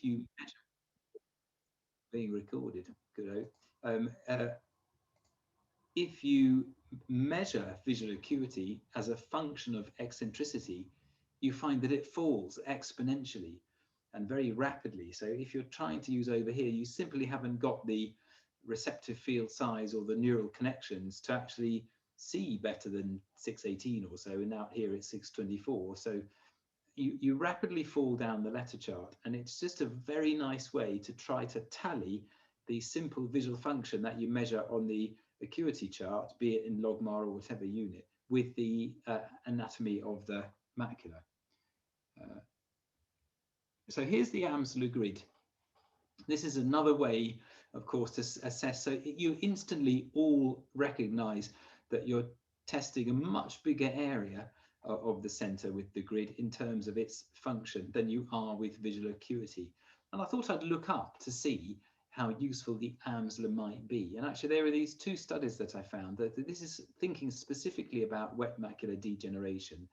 you measure, being recorded, good. If you measure visual acuity as a function of eccentricity, you find that it falls exponentially and very rapidly. So if you're trying to use over here, you simply haven't got the receptive field size or the neural connections to actually see better than 618 or so, and out here it's 624. So you rapidly fall down the letter chart, and it's just a very nice way to try to tally the simple visual function that you measure on the acuity chart, be it in logMAR or whatever unit, with the anatomy of the macula. So here's the Amsler grid. This is another way, of course, to assess. So you instantly all recognize that you're testing a much bigger area of the center with the grid in terms of its function than you are with visual acuity. And I thought I'd look up to see how useful the Amsler might be. And actually there are these two studies that I found that this is thinking specifically about wet macular degeneration,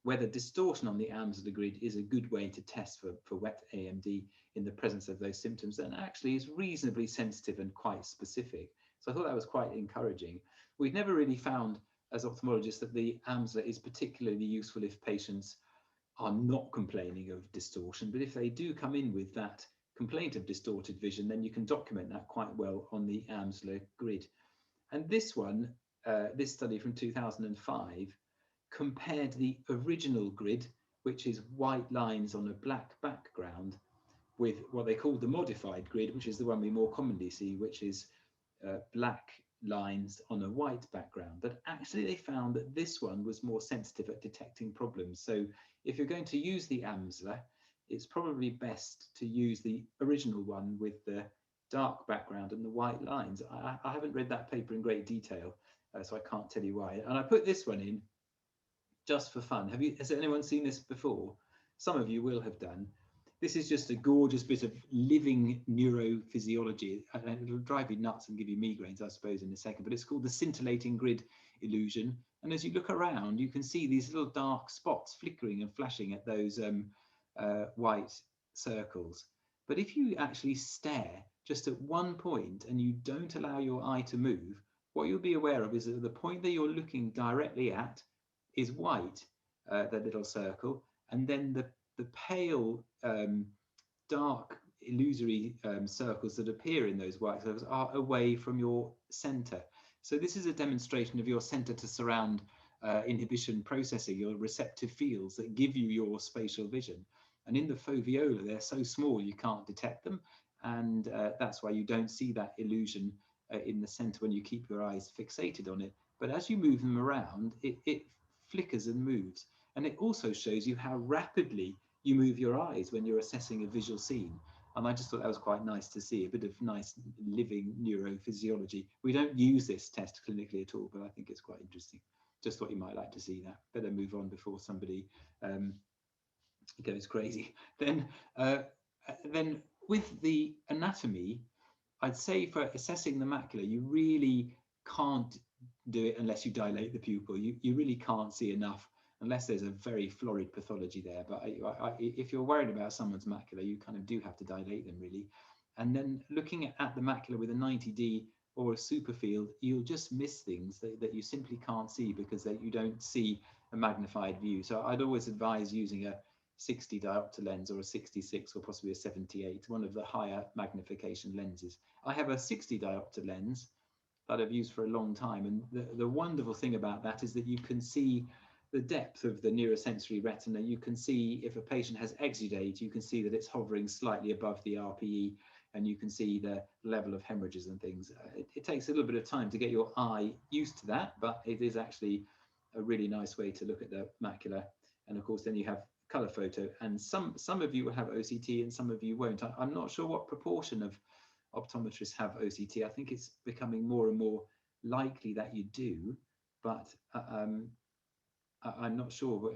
whether distortion on the Amsler grid is a good way to test for wet AMD in the presence of those symptoms, and actually is reasonably sensitive and quite specific. So I thought that was quite encouraging. We've never really found as ophthalmologists that the Amsler is particularly useful if patients are not complaining of distortion, but if they do come in with that complaint of distorted vision, then you can document that quite well on the Amsler grid. And this one, this study from 2005, compared the original grid, which is white lines on a black background, with what they call the modified grid, which is the one we more commonly see, which is black lines on a white background. But actually they found that this one was more sensitive at detecting problems. So if you're going to use the Amsler, it's probably best to use the original one with the dark background and the white lines. I haven't read that paper in great detail, so I can't tell you why. And I put this one in just for fun. Has anyone seen this before? Some of you will have done. This is just a gorgeous bit of living neurophysiology. It'll drive you nuts and give you migraines, I suppose, in a second, but it's called the scintillating grid illusion. And as you look around, you can see these little dark spots flickering and flashing at those white circles. But if you actually stare just at one point and you don't allow your eye to move, what you'll be aware of is that the point that you're looking directly at is white, that little circle, and then the pale dark illusory circles that appear in those white circles are away from your center. So this is a demonstration of your center to surround inhibition processing, your receptive fields that give you your spatial vision. And in the foveola, they're so small you can't detect them, and that's why you don't see that illusion in the center when you keep your eyes fixated on it. But as you move them around, it flickers and moves. And it also shows you how rapidly you move your eyes when you're assessing a visual scene. And I just thought that was quite nice to see, a bit of nice living neurophysiology. We don't use this test clinically at all, but I think it's quite interesting. Just thought you might like to see that. Better move on before somebody goes crazy. Then with the anatomy, I'd say for assessing the macula, you really can't do it unless you dilate the pupil. You really can't see enough unless there's a very florid pathology there. But if you're worried about someone's macula, you kind of do have to dilate them, really. And then looking at the macula with a 90D or a superfield, you'll just miss things that you simply can't see because you don't see a magnified view. So I'd always advise using a 60 diopter lens or a 66 or possibly a 78, one of the higher magnification lenses. I have a 60 diopter lens that I've used for a long time, and the wonderful thing about that is that you can see the depth of the neurosensory retina. You can see if a patient has exudate, you can see that it's hovering slightly above the RPE, and you can see the level of hemorrhages and things. It takes a little bit of time to get your eye used to that, but it is actually a really nice way to look at the macula. And of course, then you have color photo, and some of you will have OCT and some of you won't. I'm not sure what proportion of optometrists have OCT. I think it's becoming more and more likely that you do, but I'm not sure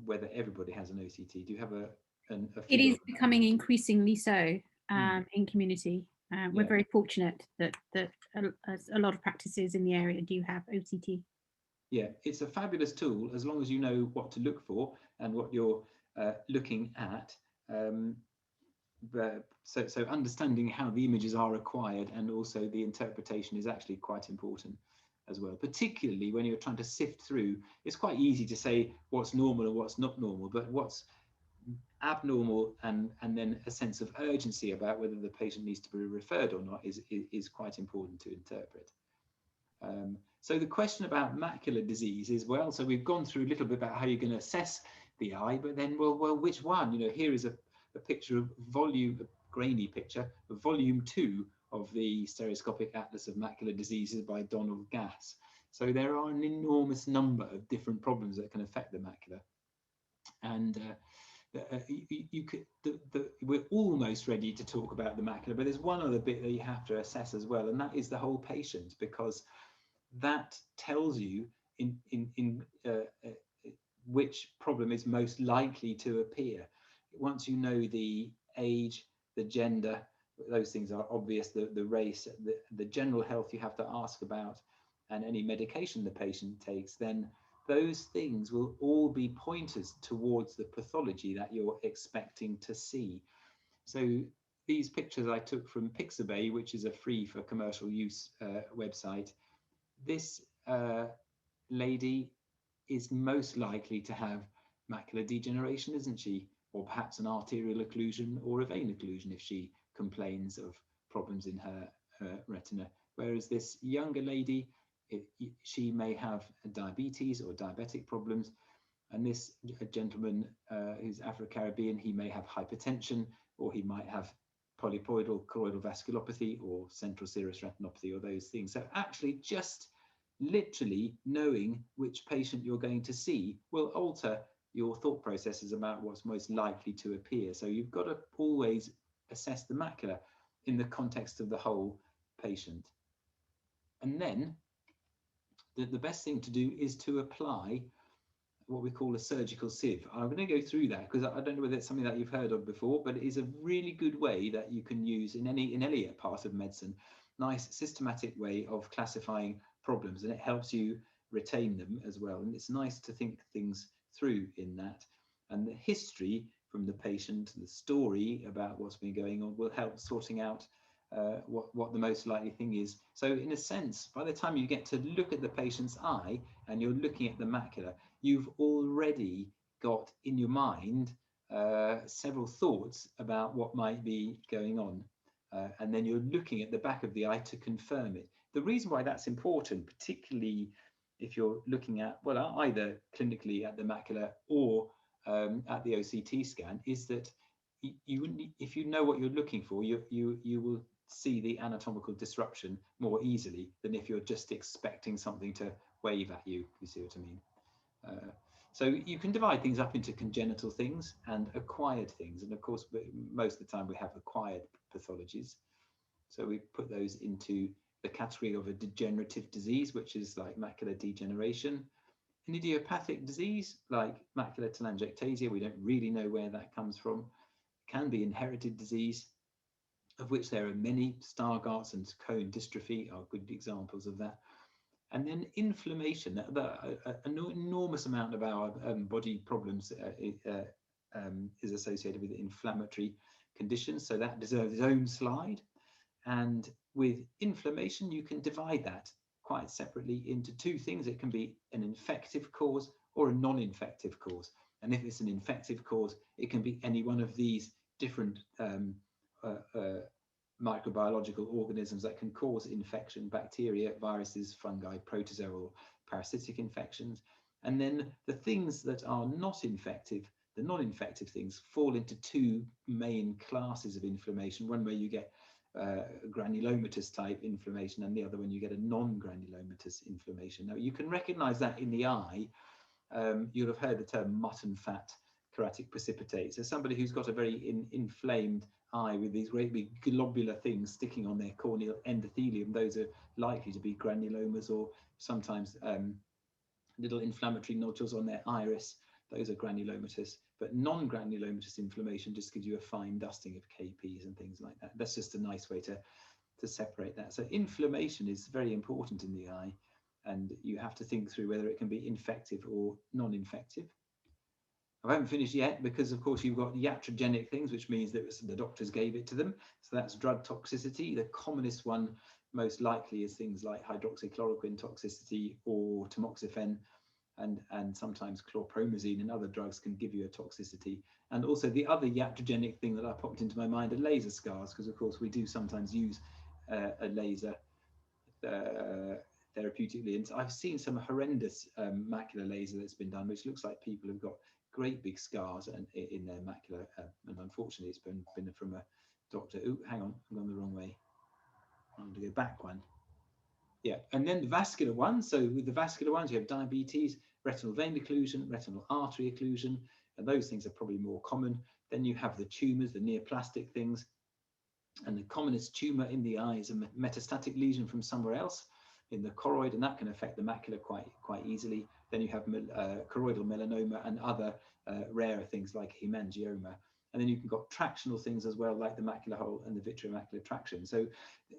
whether everybody has an OCT. Do you have a It is becoming increasingly so in community. We're very fortunate that a lot of practices in the area do have OCT. Yeah, it's a fabulous tool as long as you know what to look for and what you're looking at. so understanding how the images are acquired and also the interpretation is actually quite important as well, particularly when you're trying to sift through. It's quite easy to say what's normal and what's not normal, but what's abnormal and then a sense of urgency about whether the patient needs to be referred or not is quite important to interpret. So the question about macular disease is, well, so we've gone through a little bit about how you're going to assess the eye, but then, well, which one? You know, here is a picture of a grainy picture of volume 2 of the Stereoscopic Atlas of Macular Diseases by Donald Gass. So there are an enormous number of different problems that can affect the macula. And we're almost ready to talk about the macula, but there's one other bit that you have to assess as well, and that is the whole patient, because that tells you which problem is most likely to appear. Once you know the age, the gender, those things are obvious, the race, the general health you have to ask about, and any medication the patient takes, then those things will all be pointers towards the pathology that you're expecting to see. So these pictures I took from Pixabay, which is a free for commercial use website. This lady is most likely to have macular degeneration, isn't she? Or perhaps an arterial occlusion or a vein occlusion if she complains of problems in her retina. Whereas this younger lady, she may have diabetes or diabetic problems. And this gentleman who's Afro-Caribbean, he may have hypertension, or he might have polypoidal choroidal vasculopathy or central serous retinopathy, or those things. So actually just literally knowing which patient you're going to see will alter your thought processes about what's most likely to appear. So you've got to always assess the macula in the context of the whole patient. And then the best thing to do is to apply what we call a surgical sieve. I'm going to go through that because I don't know whether it's something that you've heard of before, but it is a really good way that you can use in any part of medicine. Nice systematic way of classifying problems, and it helps you retain them as well. And it's nice to think things through in that. And the history from the patient, the story about what's been going on, will help sorting out what the most likely thing is. So in a sense, by the time you get to look at the patient's eye and you're looking at the macula, you've already got in your mind several thoughts about what might be going on. And then you're looking at the back of the eye to confirm it. The reason why that's important, particularly if you're looking at, well, either clinically at the macula or at the OCT scan, is that if you know what you're looking for, you will see the anatomical disruption more easily than if you're just expecting something to wave at you. You see what I mean? So you can divide things up into congenital things and acquired things. And of course, most of the time we have acquired pathologies. So we put those into the category of a degenerative disease, which is like macular degeneration. An idiopathic disease like macular telangiectasia, we don't really know where that comes from. It can be inherited disease, of which there are many. Stargardt's and cone dystrophy are good examples of that. And then inflammation, an enormous amount of our body problems is associated with inflammatory conditions. So that deserves its own slide. And with inflammation, you can divide that quite separately into two things. It can be an infective cause or a non-infective cause. And if it's an infective cause, it can be any one of these different microbiological organisms that can cause infection: bacteria, viruses, fungi, protozoal, parasitic infections. And then the things that are not infective, the non-infective things, fall into two main classes of inflammation. One where you get granulomatous type inflammation, and the other one you get a non-granulomatous inflammation. Now you can recognize that in the eye. You'll have heard the term mutton fat keratic precipitate. So somebody who's got a very inflamed eye with these great big globular things sticking on their corneal endothelium, those are likely to be granulomas, or sometimes little inflammatory nodules on their iris. Those are granulomatous. But non-granulomatous inflammation just gives you a fine dusting of KPs and things like that. That's just a nice way to separate that. So inflammation is very important in the eye, and you have to think through whether it can be infective or non-infective. I haven't finished yet, because of course you've got iatrogenic things, which means that the doctors gave it to them. So that's drug toxicity. The commonest one, most likely, is things like hydroxychloroquine toxicity or tamoxifen, and sometimes chlorpromazine and other drugs can give you a toxicity. And also the other iatrogenic thing that I popped into my mind are laser scars, because of course we do sometimes use a laser therapeutically. And I've seen some horrendous macular laser that's been done, which looks like people have got great big scars in their macula, and unfortunately it's been from a doctor. Oh, hang on, I'm going the wrong way. I'm going to go back one. Yeah, and then the vascular ones. So with the vascular ones, you have diabetes, retinal vein occlusion, retinal artery occlusion, and those things are probably more common. Then you have the tumours, the neoplastic things, and the commonest tumour in the eye is a metastatic lesion from somewhere else in the choroid, and that can affect the macula quite easily. Then you have choroidal melanoma and other rarer things like hemangioma. And then you've got tractional things as well, like the macular hole and the vitreomacular traction. So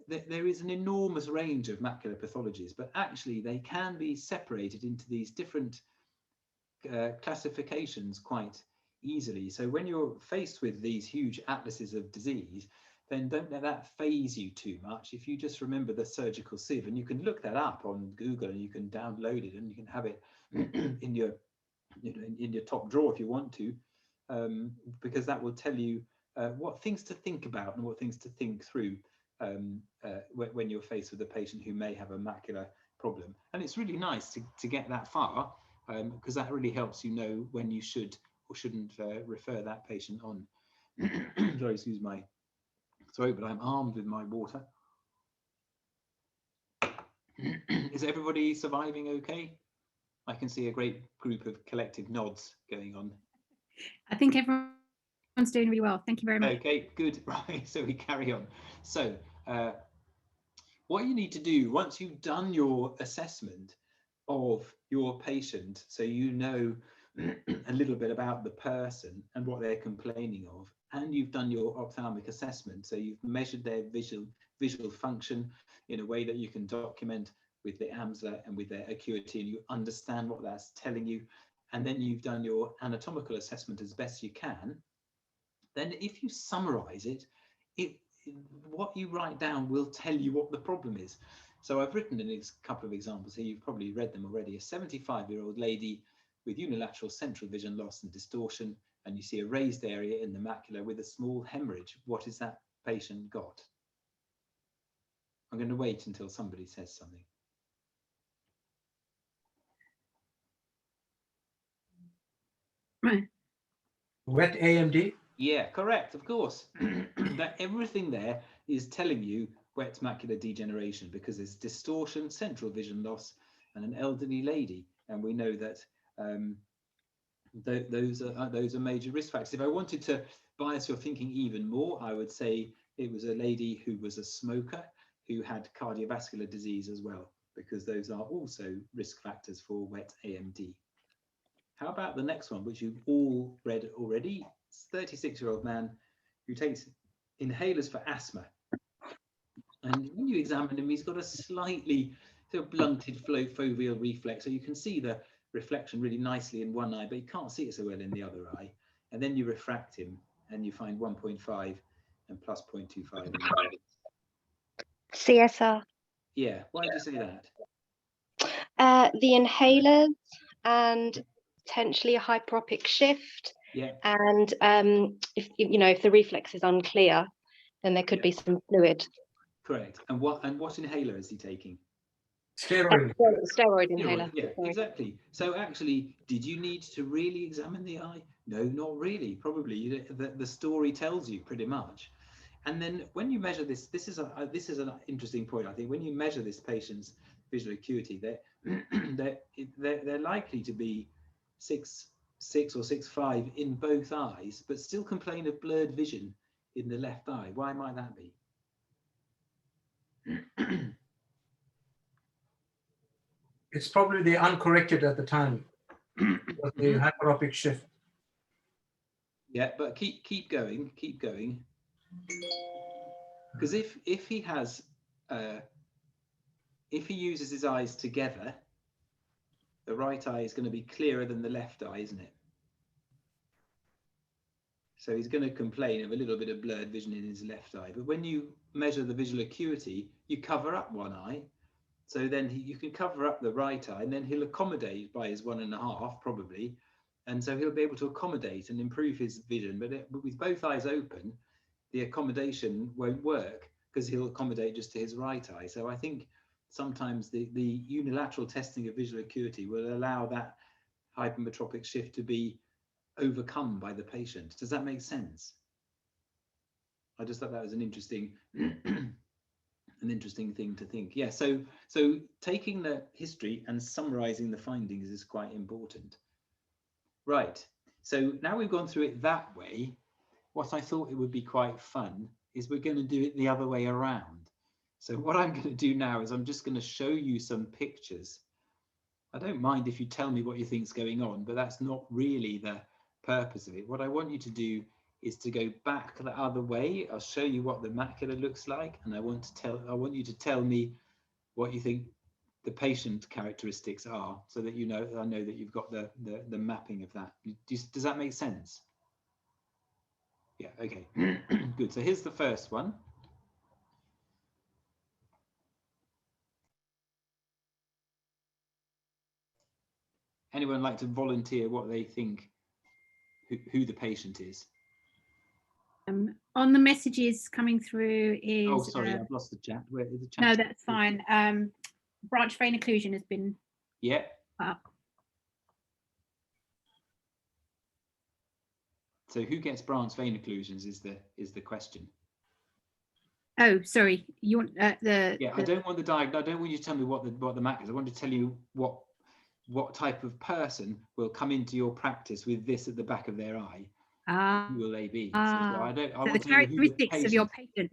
there is an enormous range of macular pathologies, but actually they can be separated into these different classifications quite easily. So when you're faced with these huge atlases of disease, then don't let that phase you too much. If you just remember the surgical sieve, and you can look that up on Google, and you can download it, and you can have it in your top drawer if you want to, because that will tell you what things to think about and what things to think through when you're faced with a patient who may have a macular problem. And it's really nice to get that far, because that really helps you know when you should or shouldn't refer that patient on. Sorry, excuse my throat, but I'm armed with my water. Is everybody surviving okay? I can see a great group of collective nods going on. I think everyone's doing really well. Thank you very much. Okay, good. Right, so we carry on. So what you need to do once you've done your assessment of your patient, so you know a little bit about the person and what they're complaining of, and you've done your ophthalmic assessment, so you've measured their visual function in a way that you can document with the AMSLA and with their Acuity, and you understand what that's telling you, and then you've done your anatomical assessment as best you can. Then if you summarize it, what you write down will tell you what the problem is. So I've written in a couple of examples here, you've probably read them already. A 75-year-old lady with unilateral central vision loss and distortion, and you see a raised area in the macula with a small hemorrhage. What has that patient got? I'm going to wait until somebody says something. Right. Wet AMD? Yeah, correct, of course. That everything there is telling you wet macular degeneration, because there's distortion, central vision loss, and an elderly lady, and we know that those are major risk factors. If I wanted to bias your thinking even more, I would say it was a lady who was a smoker who had cardiovascular disease as well, because those are also risk factors for wet AMD. How about the next one, which you've all read already? 36-year-old man who takes inhalers for asthma, and when you examine him, he's got a slightly sort of blunted foveal reflex, so you can see the reflection really nicely in one eye, but you can't see it so well in the other eye. And then you refract him, and you find 1.5 and plus 0.25. CSR. Yeah, why did you say that? The inhalers and potentially a hyperopic shift. Yeah. And if the reflex is unclear, then there could be some fluid. Correct. And what inhaler is he taking? Steroid. Steroid inhaler. Yeah, exactly. So actually, did you need to really examine the eye? No, not really. Probably the story tells you pretty much. And then when you measure this, this is an interesting point. I think when you measure this patient's visual acuity, they're likely to be 6 or 6.5 in both eyes, but still complain of blurred vision in the left eye. Why might that be? It's probably the uncorrected at the time, with the hyperopic shift. Yeah, but keep going. Because if he has if he uses his eyes together, the right eye is going to be clearer than the left eye, isn't it? So he's going to complain of a little bit of blurred vision in his left eye. But when you measure the visual acuity, you cover up one eye. So then you can cover up the right eye, and then he'll accommodate by his 1.5 probably. And so he'll be able to accommodate and improve his vision. But with both eyes open, the accommodation won't work because he'll accommodate just to his right eye. So I think sometimes the unilateral testing of visual acuity will allow that hypermetropic shift to be overcome by the patient. Does that make sense? I just thought that was an interesting thing to think. Yeah, so taking the history and summarizing the findings is quite important. Right, so now we've gone through it that way, what I thought it would be quite fun is we're going to do it the other way around. So what I'm going to do now is I'm just going to show you some pictures. I don't mind if you tell me what you think's going on, but that's not really the purpose of it. What I want you to do is to go back the other way. I'll show you what the macula looks like, and I want you to tell me what you think the patient characteristics are, so that you know, I know that you've got the mapping of that. Does that make sense? Yeah, okay. Good. So here's the first one. Anyone like to volunteer what they think, who the patient is? On the messages coming through is... Oh, sorry, I've lost the chat. Where is the chat? No, that's fine. Branch vein occlusion has been... Yeah. Up. So who gets branch vein occlusions is the question. Oh, sorry. You want the... Yeah, I don't want the diagnosis. I don't want you to tell me what the MAC is. I want to tell you what type of person will come into your practice with this at the back of their eye. Who will they be? So I want the to know who the characteristics of your patient.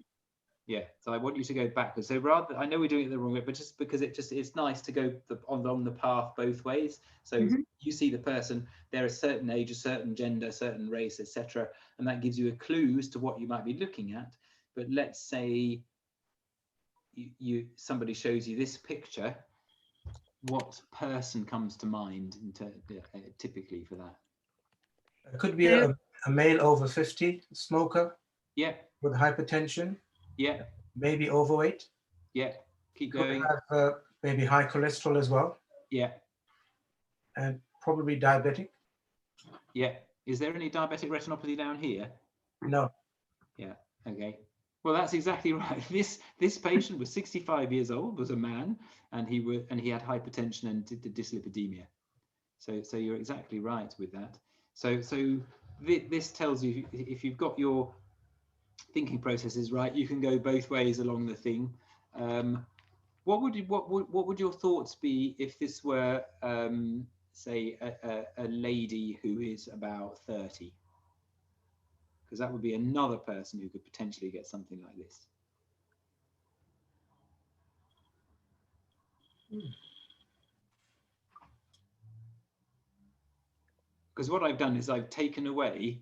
Yeah, so I want you to go backwards. So rather, I know we're doing it the wrong way, but just because it's nice to go along the path both ways. So you see the person, they're a certain age, a certain gender, a certain race, etc., and that gives you a clue as to what you might be looking at. But let's say somebody shows you this picture. What person comes to mind typically for that? It could be a male over 50, smoker. Yeah. With hypertension. Yeah. Maybe overweight. Yeah. Keep Could going. have maybe high cholesterol as well. Yeah. And probably diabetic. Yeah. Is there any diabetic retinopathy down here? No. Yeah. Okay. Well, that's exactly right. This patient was 65 years old, was a man, and he had hypertension and dyslipidemia. So you're exactly right with that. So this tells you, if you've got your thinking processes right, you can go both ways along the thing. What would your thoughts be if this were say a lady who is about 30? Because that would be another person who could potentially get something like this. Because what I've done is I've taken away,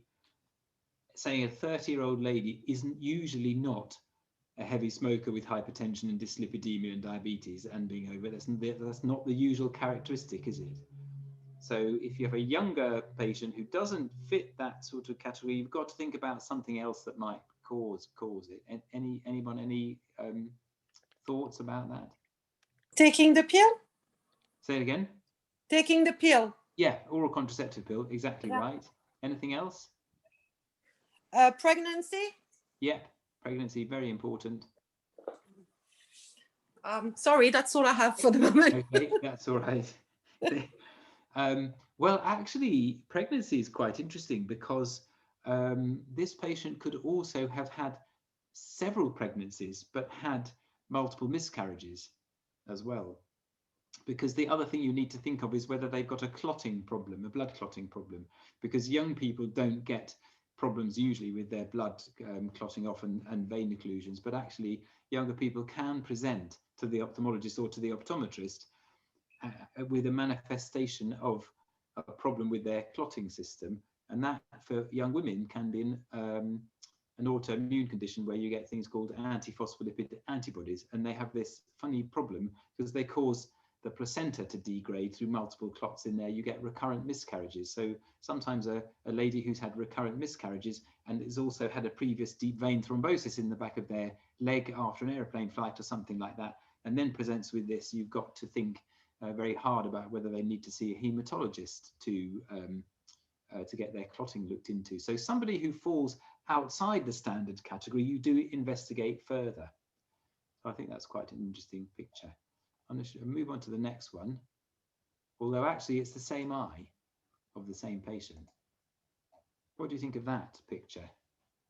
saying a 30-year-old lady isn't usually not a heavy smoker with hypertension and dyslipidemia and diabetes and being over. That's not the usual characteristic, is it? So if you have a younger patient who doesn't fit that sort of category, you've got to think about something else that might cause it. Anyone, any thoughts about that? Taking the pill? Say it again. Taking the pill. Yeah, oral contraceptive pill, exactly right. Anything else? Pregnancy? Yeah, pregnancy, very important. Sorry, that's all I have for the moment. Okay, that's all right. Well, actually, pregnancy is quite interesting because this patient could also have had several pregnancies, but had multiple miscarriages as well. Because the other thing you need to think of is whether they've got a clotting problem, a blood clotting problem, because young people don't get problems usually with their blood clotting off and vein occlusions, but actually younger people can present to the ophthalmologist or to the optometrist with a manifestation of a problem with their clotting system, and that for young women can be an autoimmune condition where you get things called antiphospholipid antibodies, and they have this funny problem because they cause the placenta to degrade through multiple clots in there, you get recurrent miscarriages. So sometimes a lady who's had recurrent miscarriages and has also had a previous deep vein thrombosis in the back of their leg after an aeroplane flight or something like that, and then presents with this, you've got to think very hard about whether they need to see a hematologist to get their clotting looked into. So somebody who falls outside the standard category, you do investigate further. So I think that's quite an interesting picture. I'm going to move on to the next one, although actually it's the same eye of the same patient. What do you think of that picture?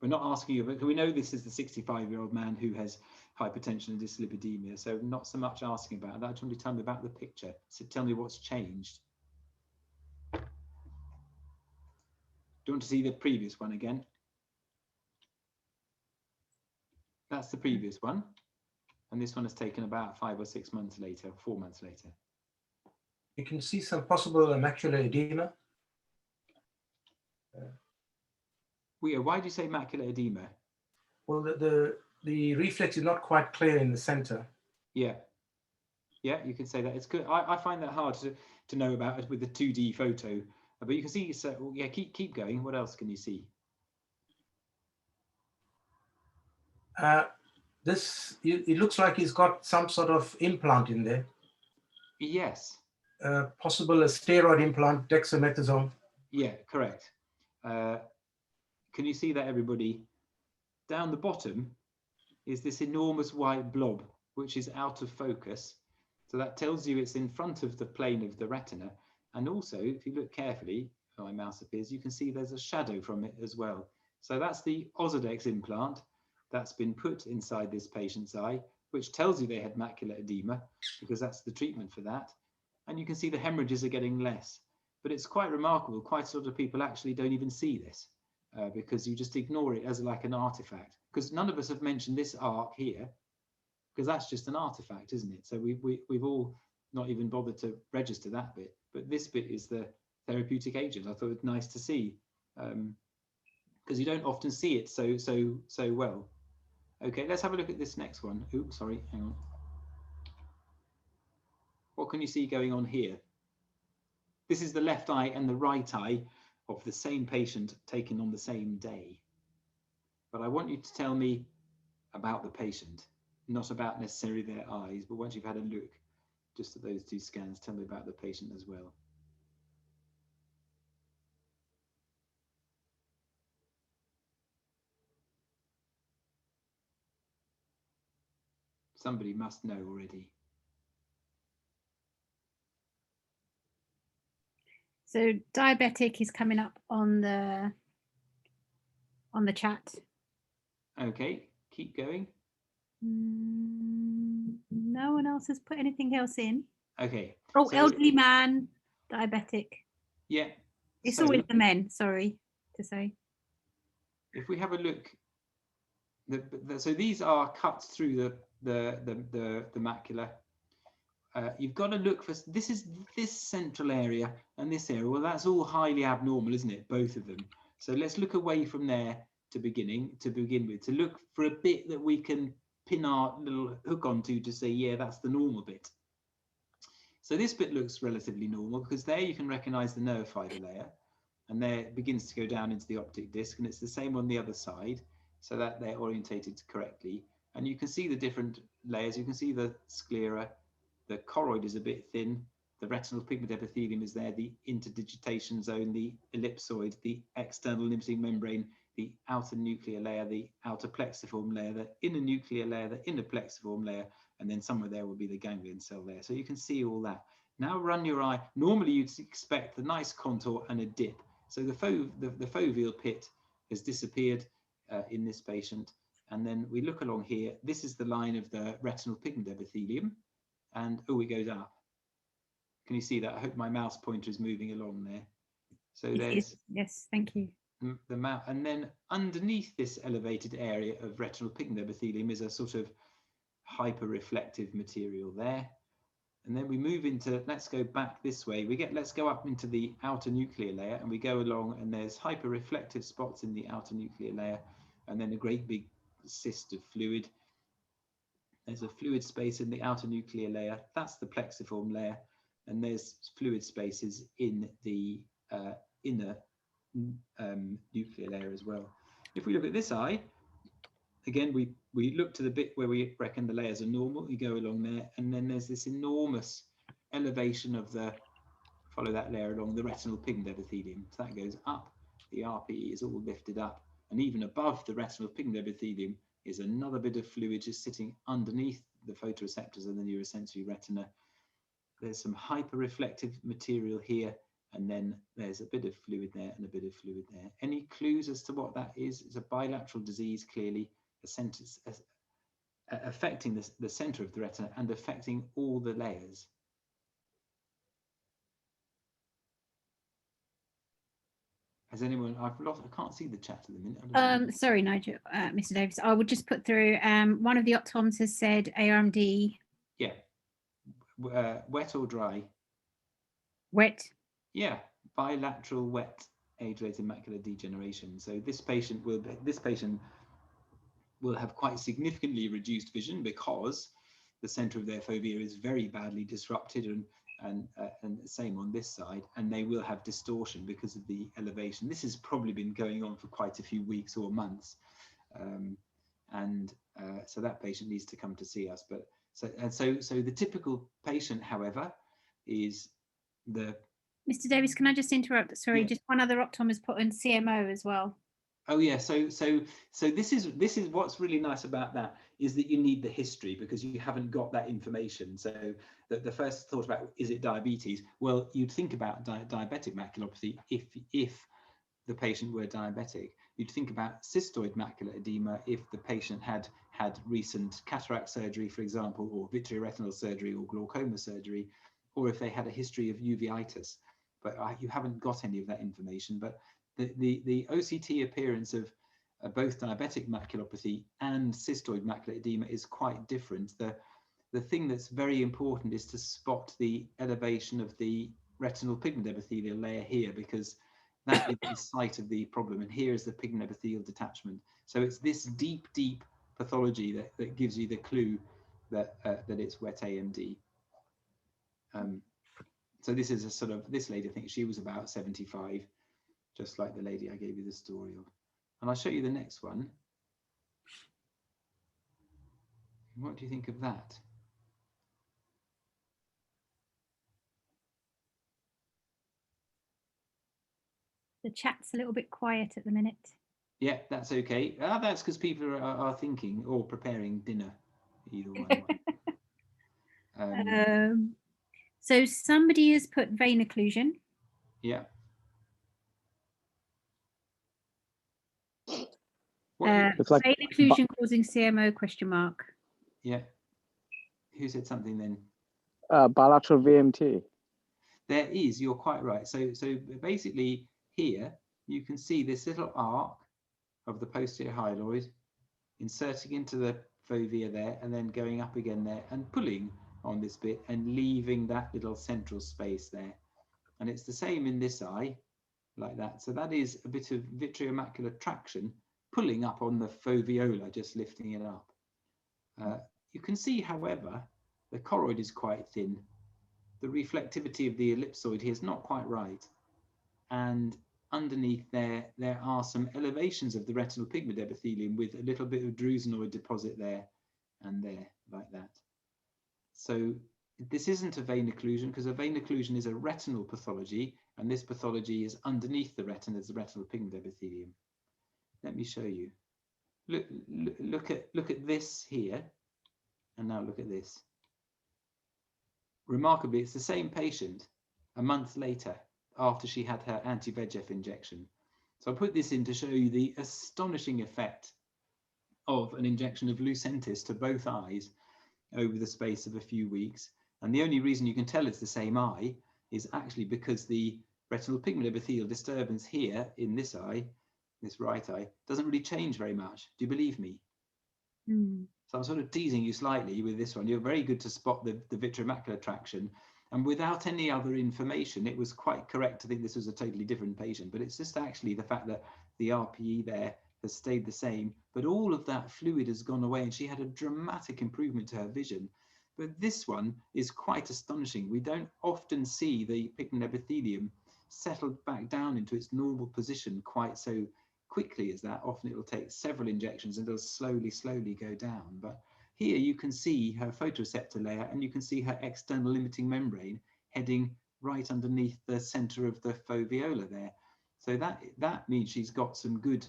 We're not asking you, but we know this is the 65-year-old man who has hypertension and dyslipidemia, so not so much asking about that. I just want you to tell me about the picture. So tell me what's changed. Do you want to see the previous one again? That's the previous one. And this one is taken about 5 or 6 months later, 4 months later. You can see some possible macular edema. Why do you say macular edema? Well, the reflex is not quite clear in the center. Yeah, you can say that. It's good. I find that hard to know about it with the 2D photo, but you can see. So yeah, keep going. What else can you see? It looks like he's got some sort of implant in there. Yes. Possible a steroid implant, dexamethasone. Yeah, correct. Can you see that, everybody? Down the bottom is this enormous white blob, which is out of focus. So that tells you it's in front of the plane of the retina. And also, if you look carefully, my mouse appears, you can see there's a shadow from it as well. So that's the Ozurdex implant that's been put inside this patient's eye, which tells you they had macular edema, because that's the treatment for that. And you can see the hemorrhages are getting less. But it's quite remarkable. Quite a lot of people actually don't even see this because you just ignore it as like an artifact. Because none of us have mentioned this arc here, because that's just an artifact, isn't it? So we've all not even bothered to register that bit. But this bit is the therapeutic agent. I thought it was nice to see, because you don't often see it so well. Okay, let's have a look at this next one. Oops, sorry, hang on. What can you see going on here? This is the left eye and the right eye of the same patient taken on the same day. But I want you to tell me about the patient, not about necessarily their eyes, but once you've had a look just at those two scans, tell me about the patient as well. Somebody must know already. So diabetic is coming up on the chat. Okay, keep going. No one else has put anything else in. Okay. Oh, so, elderly man, diabetic. Yeah. It's so, always the men, sorry to say. If we have a look, so these are cuts through the macula. You've got to look for this central area and this area. Well, that's all highly abnormal, isn't it? Both of them. So let's look away from there to begin with, to look for a bit that we can pin our little hook onto to say, yeah, that's the normal bit. So this bit looks relatively normal because there you can recognize the nerve fiber layer, and there it begins to go down into the optic disc, and it's the same on the other side, so that they're orientated correctly. And you can see the different layers. You can see the sclera. The choroid is a bit thin, the retinal pigment epithelium is there, the interdigitation zone, the ellipsoid, the external limiting membrane, the outer nuclear layer, the outer plexiform layer, the inner nuclear layer, the inner plexiform layer, and then somewhere there will be the ganglion cell layer. So you can see all that. Now run your eye. Normally you'd expect the nice contour and a dip. So the foveal pit has disappeared in this patient. And then we look along here. This is the line of the retinal pigment epithelium. And oh, it goes up. Can you see that? I hope my mouse pointer is moving along there. So there's yes, thank you. the mouse, and then underneath this elevated area of retinal pigment epithelium is a sort of hyper-reflective material there. And then we move into, let's go back this way. Let's go up into the outer nuclear layer, and we go along, and there's hyper-reflective spots in the outer nuclear layer, and then a great big cyst of fluid. There's a fluid space in the outer nuclear layer. That's the plexiform layer. And there's fluid spaces in the inner nuclear layer as well. If we look at this eye, again, we look to the bit where we reckon the layers are normal. We go along there, and then there's this enormous elevation of the, follow that layer along the retinal pigment epithelium. So that goes up, the RPE is all lifted up, and even above the retinal pigment epithelium is another bit of fluid just sitting underneath the photoreceptors of the neurosensory retina. There's some hyperreflective material here, and then there's a bit of fluid there and a bit of fluid there. Any clues as to what that is? It's a bilateral disease, clearly, affecting the center of the retina and affecting all the layers. Has anyone, I can't see the chat at the minute. Sorry, Nigel, Mr. Davies, I would just put through, one of the optometrists said ARMD. Yeah, wet or dry? Wet. Yeah, bilateral wet age-related macular degeneration. So this patient will have quite significantly reduced vision because the center of their fovea is very badly disrupted, and same on this side, and they will have distortion because of the elevation. This has probably been going on for quite a few weeks or months, so that patient needs to come to see us. But so the typical patient, however, is the. Mr. Davies, can I just interrupt? Sorry, yeah. Just one other optometrist put in CMO as well. Oh yeah, so this is what's really nice about that is that you need the history, because you haven't got that information. So the first thought about, is it diabetes? Well, you'd think about diabetic maculopathy if the patient were diabetic. You'd think about cystoid macular edema if the patient had recent cataract surgery, for example, or vitreoretinal surgery or glaucoma surgery, or if they had a history of uveitis. But you haven't got any of that information. But the OCT appearance of both diabetic maculopathy and cystoid macular edema is quite different. The thing that's very important is to spot the elevation of the retinal pigment epithelial layer here, because that is the site of the problem, and here is the pigment epithelial detachment. So it's this deep pathology that gives you the clue that it's wet AMD. So this is a sort of, this lady, I think she was about 75, just like the lady I gave you the story of. And I'll show you the next one. What do you think of that? The chat's a little bit quiet at the minute. Yeah, that's okay. That's because people are thinking or preparing dinner, either one. So somebody has put vein occlusion. Yeah. It's like vein occlusion causing CMO question mark. Yeah. Who said something then? Bilateral VMT. There is, you're quite right. So basically here you can see this little arc of the posterior hyaloid inserting into the fovea there, and then going up again there and pulling on this bit and leaving that little central space there. And it's the same in this eye, like that. So that is a bit of vitreomacular traction pulling up on the foveola, just lifting it up. You can see, however, the choroid is quite thin. The reflectivity of the ellipsoid here is not quite right. And underneath there are some elevations of the retinal pigment epithelium with a little bit of drusenoid deposit there and there, like that. So this isn't a vein occlusion, because a vein occlusion is a retinal pathology, and this pathology is underneath the retina as the retinal pigment epithelium. Let me show you. Look at this here, and now look at this. Remarkably, it's the same patient a month later after she had her anti-VEGF injection. So I put this in to show you the astonishing effect of an injection of Lucentis to both eyes over the space of a few weeks. And the only reason you can tell it's the same eye is actually because the retinal pigment epithelial disturbance here in this eye, this right eye, doesn't really change very much. Do you believe me? Mm. So I'm sort of teasing you slightly with this one. You're very good to spot the vitreomacular traction. And without any other information, it was quite correct to think this was a totally different patient. But it's just actually the fact that the RPE there has stayed the same, but all of that fluid has gone away and she had a dramatic improvement to her vision. But this one is quite astonishing. We don't often see the pigment epithelium settled back down into its normal position quite so quickly as that. Often it will take several injections and it'll slowly go down. But here you can see her photoreceptor layer and you can see her external limiting membrane heading right underneath the center of the foveola there. So that means she's got some good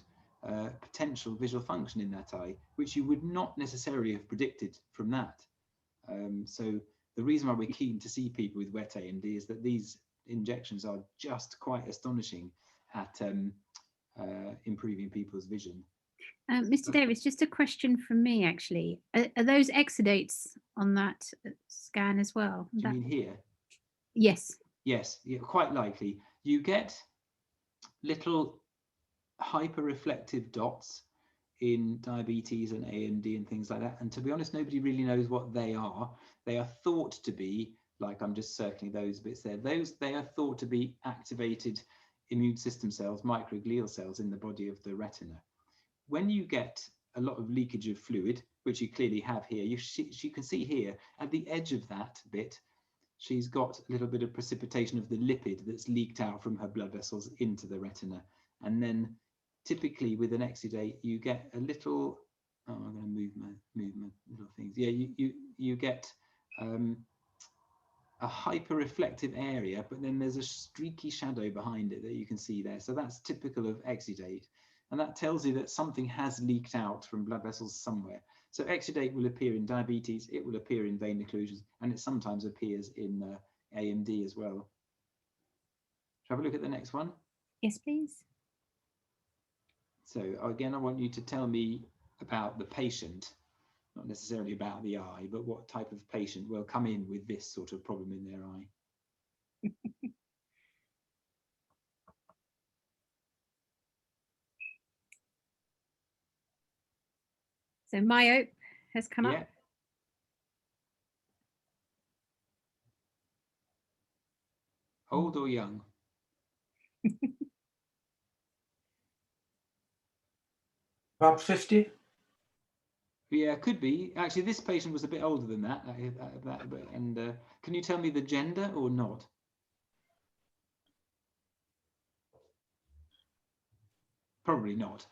potential visual function in that eye, which you would not necessarily have predicted from that. So the reason why we're keen to see people with wet AMD is that these injections are just quite astonishing at improving people's vision. Mr. Davies, just a question from me actually. Are those exudates on that scan as well? Do you mean here? Yes. Yes, yeah, quite likely. You get little hyper-reflective dots in diabetes and AMD and things like that. And to be honest, nobody really knows what they are. They are thought to be, like I'm just circling those bits there, they are thought to be activated immune system cells, microglial cells in the body of the retina. When you get a lot of leakage of fluid, which you clearly have here, you can see here at the edge of that bit, she's got a little bit of precipitation of the lipid that's leaked out from her blood vessels into the retina. And then typically with an exudate, you get a little, oh, I'm going to move my little things. Yeah, you get a hyper-reflective area, but then there's a streaky shadow behind it that you can see there. So that's typical of exudate. And that tells you that something has leaked out from blood vessels somewhere. So exudate will appear in diabetes, it will appear in vein occlusions, and it sometimes appears in AMD as well. Shall we look at the next one? Yes, please. So again, I want you to tell me about the patient, not necessarily about the eye, but what type of patient will come in with this sort of problem in their eye. So myope has come up. Old or young? About 50? Yeah, could be. Actually, this patient was a bit older than that. And can you tell me the gender or not? Probably not.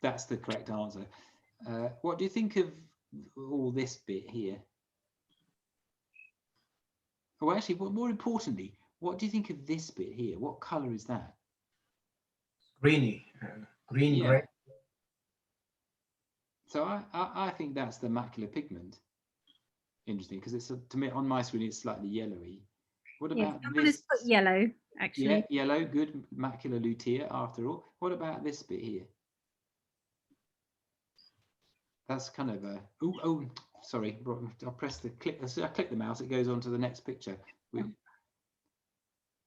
That's the correct answer. What do you think of all this bit here? Oh, actually, more importantly, what do you think of this bit here? What colour is that? green Gray. So I think that's the macular pigment. Interesting, because it's to me on my screen it's slightly yellowy. What about this? Put yellow, actually. Yeah, yellow, good macular lutea after all. What about this bit here? That's kind of a oh sorry, I'll press the click. I click the mouse, it goes on to the next picture.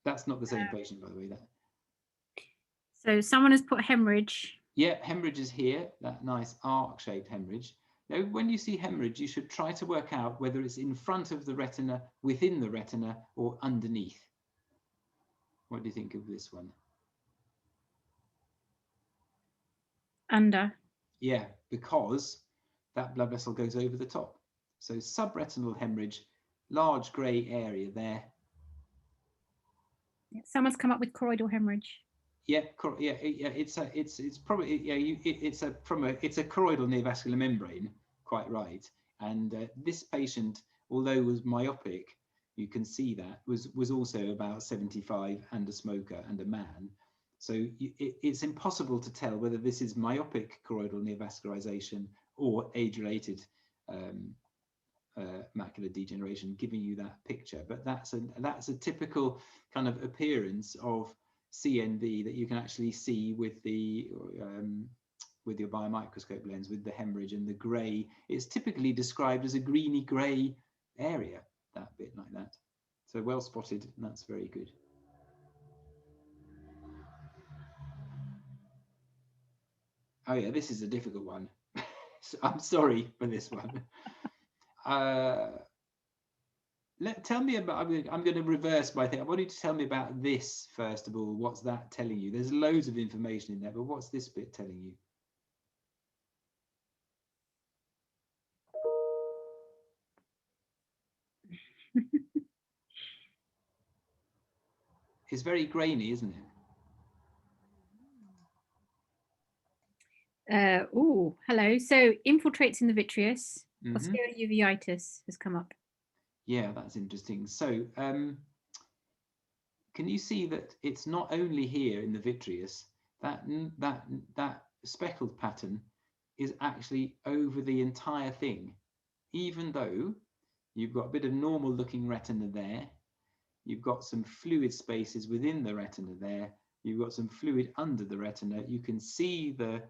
That's not the same patient, by the way. That. So someone has put hemorrhage. Yeah, hemorrhage is here, that nice arc-shaped hemorrhage. Now, when you see hemorrhage, you should try to work out whether it's in front of the retina, within the retina, or underneath. What do you think of this one? Under. Yeah, because that blood vessel goes over the top. So subretinal hemorrhage, large grey area there. Someone's come up with choroidal hemorrhage. Yeah, it's probably it's a choroidal neovascular membrane, quite right. And this patient, although was myopic, you can see that was also about 75 and a smoker and a man. So it's impossible to tell whether this is myopic choroidal neovascularization or age-related macular degeneration, giving you that picture. But that's a typical kind of appearance of CNV that you can actually see with the with your biomicroscope lens, with the hemorrhage and the grey. It's typically described as a greeny grey area, that bit like that. So well spotted, and that's very good. Oh yeah, this is a difficult one. So I'm sorry for this one. Tell me about, I'm going to reverse my thing. I want you to tell me about this first of all. What's that telling you? There's loads of information in there, but what's this bit telling you? It's very grainy, isn't it? Oh, hello. So infiltrates in the vitreous. Mhm. Posterior uveitis has come up. Yeah, that's interesting. So can you see that it's not only here in the vitreous, that speckled pattern is actually over the entire thing, even though you've got a bit of normal looking retina there, you've got some fluid spaces within the retina there, you've got some fluid under the retina, you can see the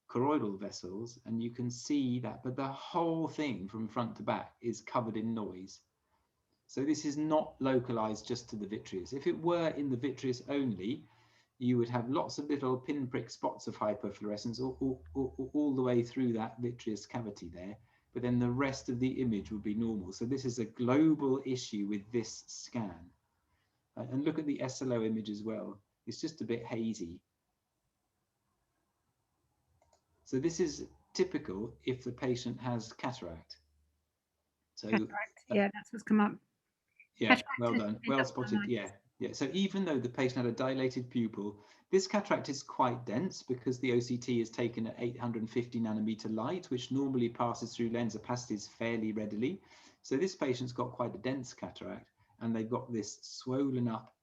choroidal vessels and you can see that, but the whole thing from front to back is covered in noise. So this is not localized just to the vitreous. If it were in the vitreous only, you would have lots of little pinprick spots of hyperfluorescence all the way through that vitreous cavity there, but then the rest of the image would be normal. So this is a global issue with this scan. And look at the SLO image as well. It's just a bit hazy. So this is typical if the patient has cataract. So Cataract. Yeah, that's what's come up. yeah, Cataract well has done, made well up spotted. nice. Yeah. So even though the patient had a dilated pupil, this cataract is quite dense because the OCT is taken at 850 nanometer light, which normally passes through lens opacities fairly readily. So this patient's got quite a dense cataract, and they've got this swollen up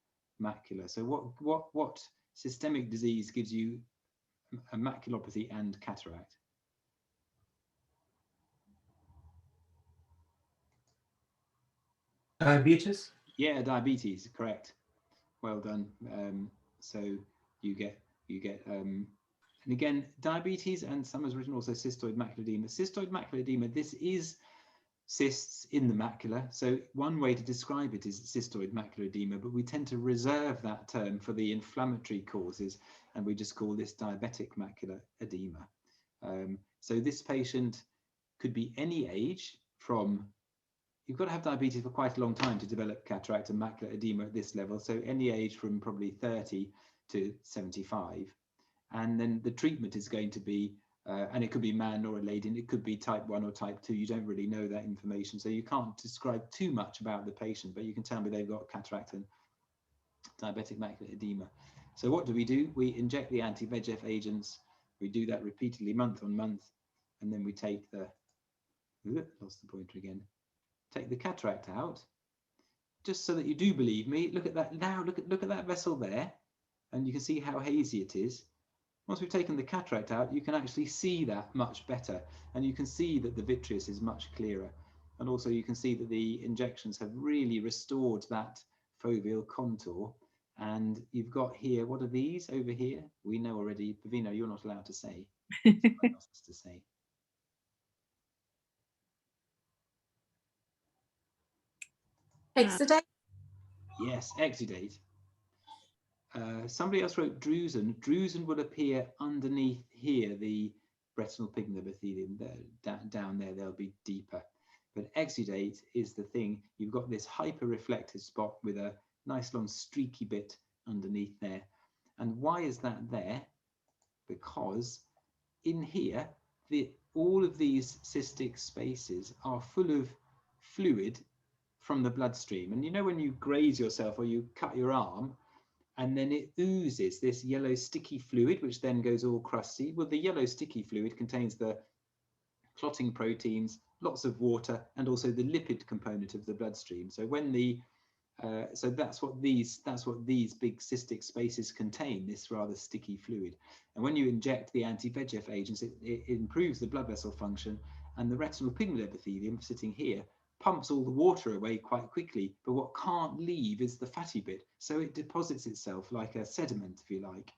macula. So what systemic disease gives you a maculopathy and cataract? Diabetes? Yeah, diabetes, correct. Well done. So you get, and again, diabetes, and some has written also cystoid macular edema. Cystoid macular edema, this is cysts in the macula. So one way to describe it is cystoid macular edema, but we tend to reserve that term for the inflammatory causes, and we just call this diabetic macular edema. So this patient could be any age from, you've got to have diabetes for quite a long time to develop cataract and macular edema at this level. So any age from probably 30 to 75. And then the treatment is going to be, and it could be man or a lady, and it could be type 1 or type 2. You don't really know that information. So you can't describe too much about the patient, but you can tell me they've got cataract and diabetic macular edema. So what do? We inject the anti-VEGF agents. We do that repeatedly, month on month. And then we take the, lost the pointer again. Take the cataract out, just so that you do believe me. Look at that now. Look at that vessel there, and you can see how hazy it is. Once we've taken the cataract out, you can actually see that much better, and you can see that the vitreous is much clearer, and also you can see that the injections have really restored that foveal contour. And you've got here, what are these over here? We know already. Pavino, you're not allowed to say. Someone else has to say. Exudate. Yes, exudate. Somebody else wrote drusen. Drusen would appear underneath here, the retinal pigment epithelium. Down there, they'll be deeper. But exudate is the thing. You've got this hyper-reflective spot with a nice long streaky bit underneath there. And why is that there? Because in here, all of these cystic spaces are full of fluid from the bloodstream. And you know when you graze yourself or you cut your arm, and then it oozes this yellow sticky fluid, which then goes all crusty. Well, the yellow sticky fluid contains the clotting proteins, lots of water, and also the lipid component of the bloodstream. So when the so that's what these big cystic spaces contain, this rather sticky fluid. And when you inject the anti-VEGF agents, it improves the blood vessel function, and the retinal pigment epithelium sitting here pumps all the water away quite quickly, but what can't leave is the fatty bit. So it deposits itself like a sediment, if you like.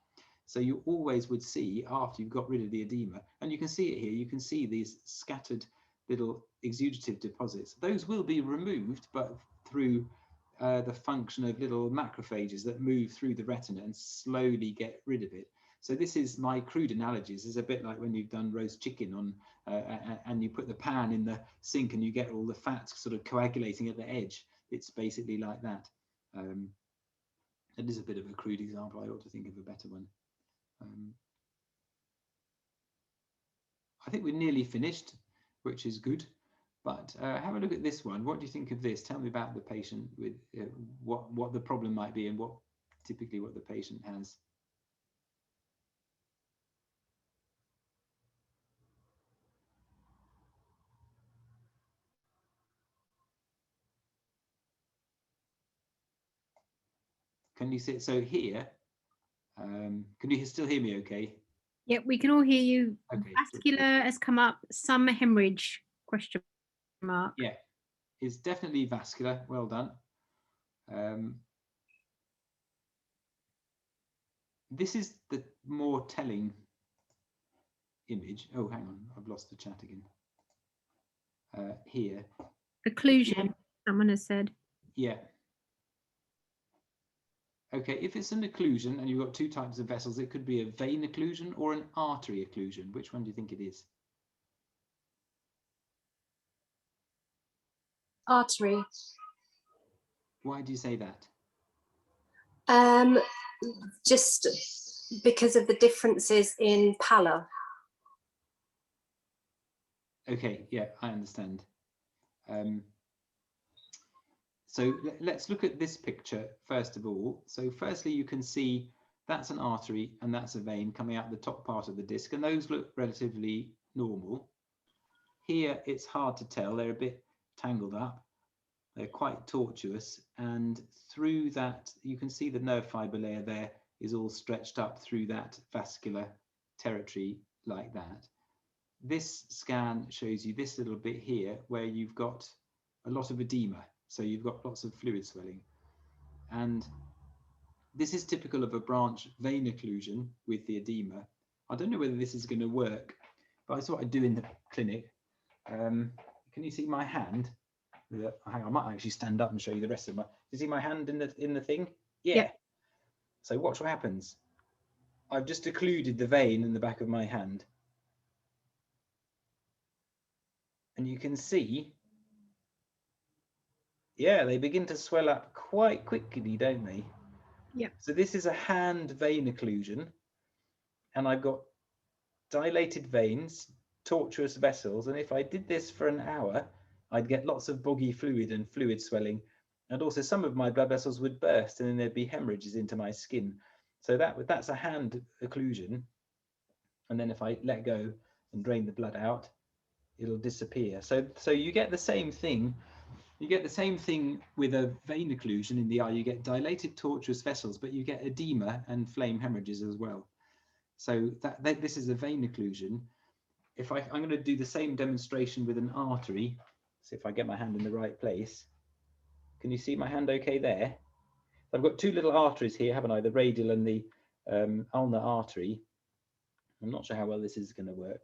So you always would see, after you've got rid of the edema, and you can see it here, you can see these scattered little exudative deposits. Those will be removed, but through the function of little macrophages that move through the retina and slowly get rid of it. So this is my crude analogies. It's a bit like when you've done roast chicken on and you put the pan in the sink and you get all the fat sort of coagulating at the edge. it's basically like that. It is a bit of a crude example. I ought to think of a better one. I think we're nearly finished, which is good. But have a look at this one. What do you think of this? Tell me about the patient with what the problem might be and what typically what the patient has. Can you see it? So here, can you still hear me okay? Yep, we can all hear you. Okay. Vascular has come up. Some hemorrhage, question mark. Yeah, it's definitely vascular. Well done. This is the more telling image. Oh, hang on, I've lost the chat again. Here. Occlusion, someone has said. Yeah. Okay, if it's an occlusion and you've got two types of vessels, it could be a vein occlusion or an artery occlusion. Which one do you think it is? Artery. Why do you say that? Just because of the differences in pallor. Okay, yeah, I understand. So let's look at this picture first of all. So firstly, you can see that's an artery and that's a vein coming out the top part of the disc, and those look relatively normal. Here, it's hard to tell. They're a bit tangled up. They're quite tortuous, and through that, you can see the nerve fiber layer there is all stretched up through that vascular territory like that. This scan shows you this little bit here where you've got a lot of edema. So you've got lots of fluid swelling. And this is typical of a branch vein occlusion with the edema. I don't know whether this is going to work, but it's what I do in the clinic. Can you see my hand? Hang on, I might actually stand up and show you the rest of my. Do you see my hand in the thing? Yeah. Yep. So watch what happens. I've just occluded the vein in the back of my hand. And you can see, yeah, they begin to swell up quite quickly, don't they? Yeah. So this is a hand vein occlusion, and I've got dilated veins, tortuous vessels, and if I did this for an hour, I'd get lots of boggy fluid and fluid swelling, and also some of my blood vessels would burst, and then there'd be hemorrhages into my skin. So that's a hand occlusion, and then if I let go and drain the blood out, it'll disappear. So you get the same thing. You get the same thing with a vein occlusion in the eye. You get dilated tortuous vessels, but you get edema and flame hemorrhages as well. So this is a vein occlusion. If I'm going to do the same demonstration with an artery, so if I get my hand in the right place, can you see my hand okay there? I've got two little arteries here, haven't I? The radial and the ulnar artery. I'm not sure how well this is going to work.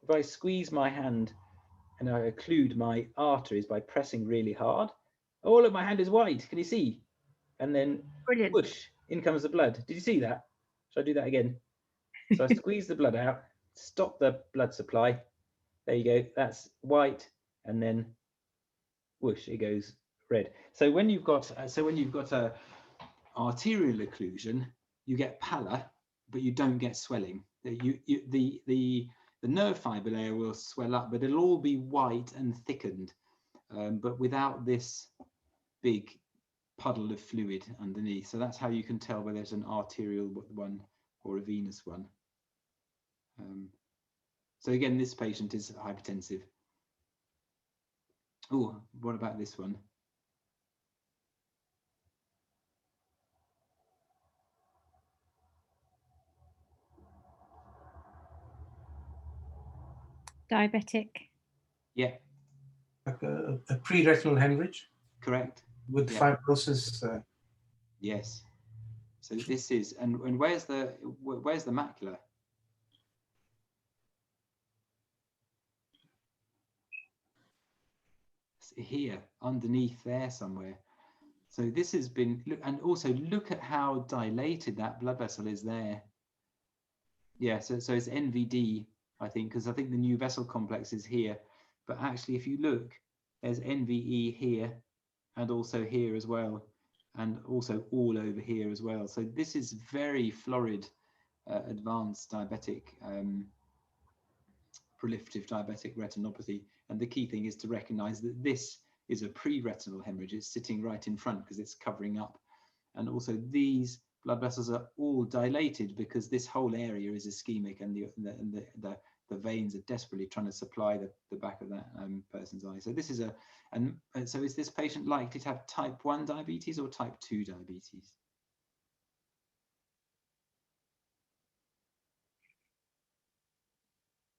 If I squeeze my hand and I occlude my arteries by pressing really hard. Oh, look, my hand is white. Can you see? And then Brilliant. whoosh, in comes the blood. Did you see that? Shall I do that again? So I squeeze the blood out, stop the blood supply. There you go. That's white, and then whoosh, it goes red. So when you've got a arterial occlusion, you get pallor, but you don't get swelling. The nerve fiber layer will swell up, but it'll all be white and thickened, but without this big puddle of fluid underneath. So that's how you can tell whether it's an arterial one or a venous one. So again, this patient is hypertensive. Oh, what about this one? Diabetic. Yeah. Like a pre-retinal hemorrhage. Correct. With fibrosis. Yes. So this is, and where's the macula? It's here, underneath there somewhere. So this has been, and also look at how dilated that blood vessel is there. Yeah, so it's NVD, I think, because I think the new vessel complex is here. But actually, if you look, there's NVE here, and also here as well, and also all over here as well. So this is very florid, advanced diabetic, proliferative diabetic retinopathy. And the key thing is to recognize that this is a pre-retinal hemorrhage. It's sitting right in front because it's covering up. And also these blood vessels are all dilated because this whole area is ischemic, and the veins are desperately trying to supply the back of that person's eye. So this is so is this patient likely to have type 1 diabetes or type 2 diabetes?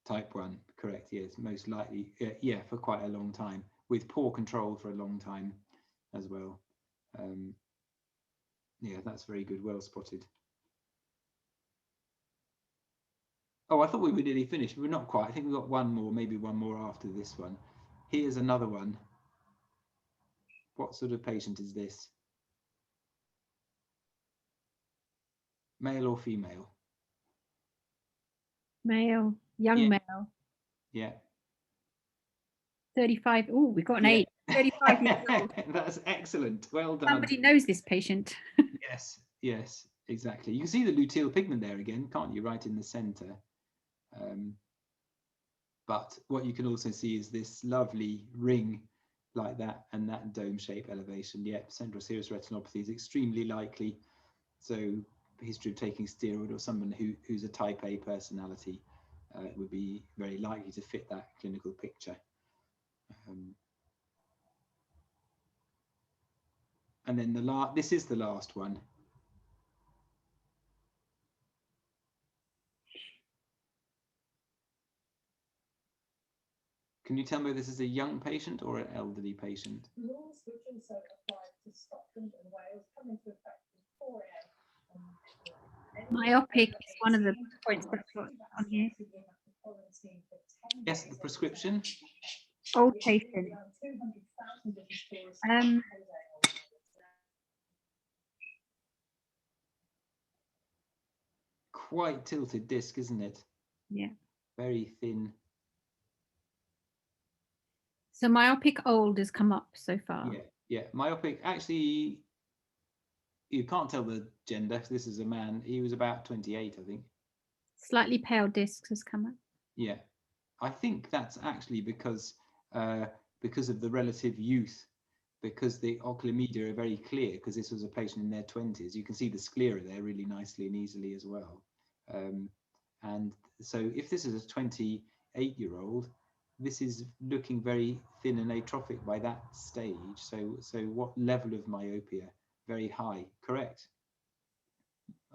Type 1, correct, yes, most likely, yeah, for quite a long time, with poor control for a long time as well. Yeah, that's very good, well spotted. Oh, I thought we were nearly finished. We're not quite. I think we've got one more, maybe one more after this one. Here's another one. What sort of patient is this? Male or female? Male, young Yeah. male, Yeah. 35. Oh, we've got an 8. 35 years old. That's excellent. Well done. Somebody knows this patient. Yes, yes, exactly. You can see the luteal pigment there again, can't you? Right in the center. But what you can also see is this lovely ring like that, and that dome shape elevation. Yep, central serous retinopathy is extremely likely. So history of taking steroid, or someone who's a type A personality would be very likely to fit that clinical picture. And then this is the last one. Can you tell me if this is a young patient or an elderly patient? Laws which also apply to Scotland and Wales come into effect in 4A. Myopic is one of the points that's got on here. Yes, the prescription. Old patient. Quite tilted disc, isn't it? Yeah. Very thin. So myopic old has come up so far. Yeah, yeah. Myopic, actually, you can't tell the gender. This is a man. He was about 28, I think. Slightly pale discs has come up. Yeah, I think that's actually because of the relative youth, because the ocular media are very clear, because this was a patient in their 20s. You can see the sclera there really nicely and easily as well. And so if this is a 28-year-old, this is looking very thin and atrophic by that stage. So what level of myopia? Very high, correct.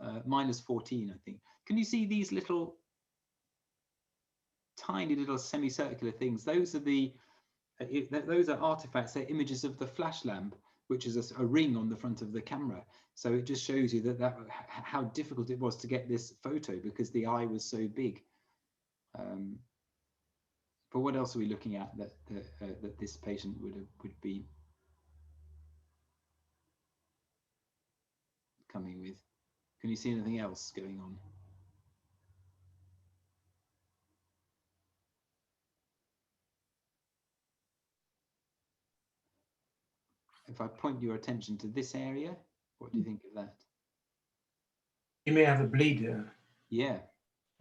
-14, I think. Can you see these little tiny little semicircular things? Those are artifacts. They're images of the flash lamp, which is a ring on the front of the camera. So it just shows you how difficult it was to get this photo because the eye was so big. But what else are we looking at that this patient would be coming with? Can you see anything else going on? If I point your attention to this area, what do you think of that? You may have a bleed. Yeah,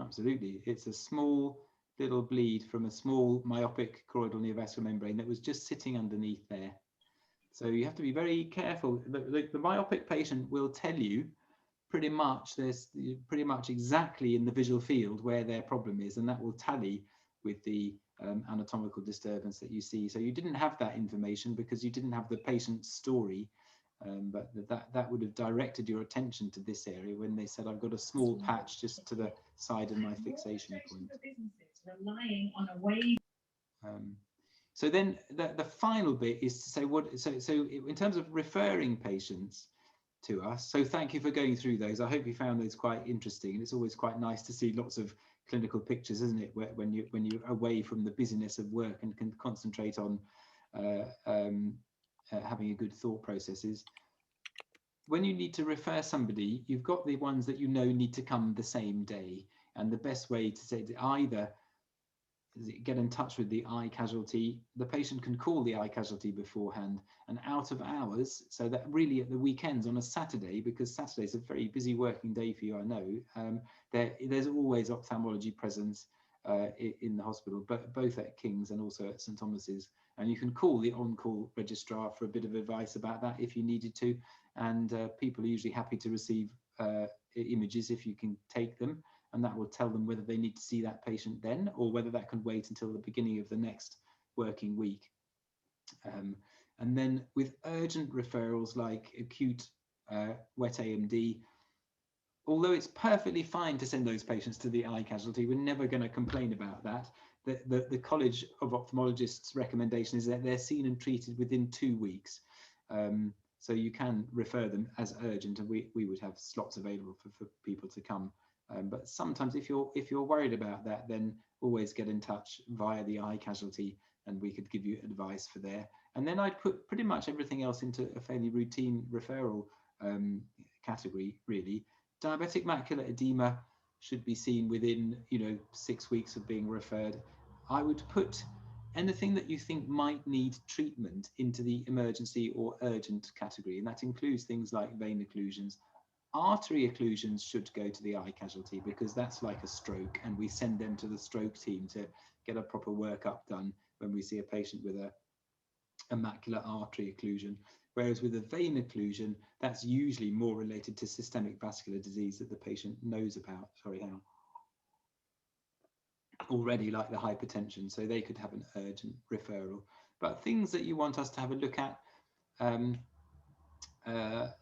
absolutely. It's a small little bleed from a small myopic choroidal neovascular membrane that was just sitting underneath there. So you have to be very careful. The myopic patient will tell you pretty much exactly in the visual field where their problem is, and that will tally with the anatomical disturbance that you see. So you didn't have that information because you didn't have the patient's story, but that would have directed your attention to this area when they said, I've got a small patch just to the side of my fixation point. So then the final bit is to say so in terms of referring patients to us. So thank you for going through those. I hope you found those quite interesting, and it's always quite nice to see lots of clinical pictures, isn't it, when you're away from the busyness of work and can concentrate on having a good thought processes. When you need to refer somebody, you've got the ones that you know need to come the same day, and the best way to say it, either get in touch with the eye casualty. The patient can call the eye casualty beforehand and out of hours, so that really at the weekends on a Saturday, because Saturday's a very busy working day for you, I know, there's always ophthalmology presence in the hospital, but both at King's and also at St Thomas's, and you can call the on-call registrar for a bit of advice about that if you needed to, and people are usually happy to receive images if you can take them, and that will tell them whether they need to see that patient then or whether that can wait until the beginning of the next working week. And then with urgent referrals like acute wet AMD, although it's perfectly fine to send those patients to the eye casualty, we're never going to complain about that. The College of Ophthalmologists' recommendation is that they're seen and treated within 2 weeks. So you can refer them as urgent, and we would have slots available for people to come. But sometimes if you're worried about that, then always get in touch via the eye casualty and we could give you advice for there. And then I'd put pretty much everything else into a fairly routine referral category, really. Diabetic macular edema should be seen within 6 weeks of being referred. I would put anything that you think might need treatment into the emergency or urgent category, and that includes things like vein occlusions. Artery occlusions should go to the eye casualty because that's like a stroke, and we send them to the stroke team to get a proper workup done when we see a patient with a macular artery occlusion. Whereas with a vein occlusion, that's usually more related to systemic vascular disease that the patient knows about. Sorry, hang on. Already, like the hypertension, so they could have an urgent referral. But things that you want us to have a look at,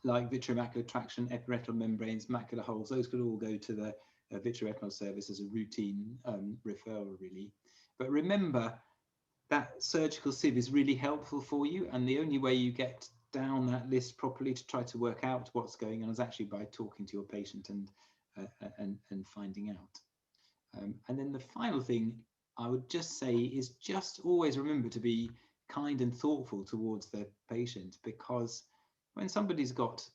like vitreomacular traction, epiretinal membranes, macular holes, those could all go to the vitreoretinal service as a routine referral, really. But remember that surgical sieve is really helpful for you, and the only way you get down that list properly to try to work out what's going on is actually by talking to your patient and finding out. And then the final thing I would just say is just always remember to be kind and thoughtful towards the patient, because when somebody's got